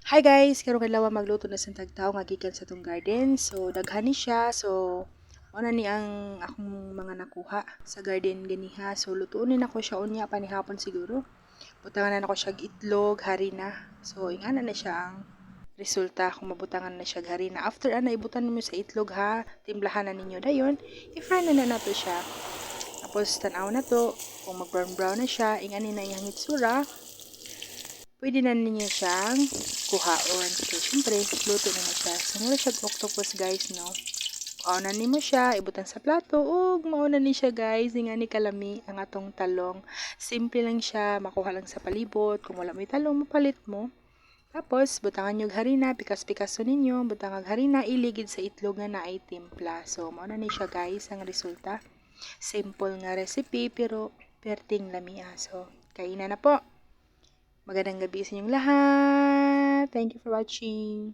Hi guys! Karong adlaw magluto na sa tagtaw nga gikan sa tong garden. So daghan ni siya. So mao na ni ang akong mga nakuha sa garden ganiha. So lutuonin ako siya unya panihapon siguro. Butangan na ako siya itlog, harina. So ingana na siya ang resulta kung mabutangan na siya harina. After ana ibutan niyo sa itlog ha, timplahan na ninyo dayon. I-fry na nato siya. Tapos tan-aw na to kung mag-brown brown na siya, ingani na iyang itsura. Pwede na ninyo siyang kuhaon. So, syempre, luto na siya. So, mula siya octopus, guys, no? Kuhaonan nimo siya, ibutan sa plato, ug mauna ni siya, guys. Nga ni kalami ang atong talong. Simple lang siya, makuha lang sa palibot. Kung wala may talong, mapalit mo. Tapos, butangan nyo harina, pikas-pikaso ninyo, butangan harina, iligid sa itlog nga na ay timpla. So, mauna ni siya, guys, ang resulta. Simple nga recipe, pero perting lami. So, kainan na po. Magandang gabi sa inyong lahat. Thank you for watching.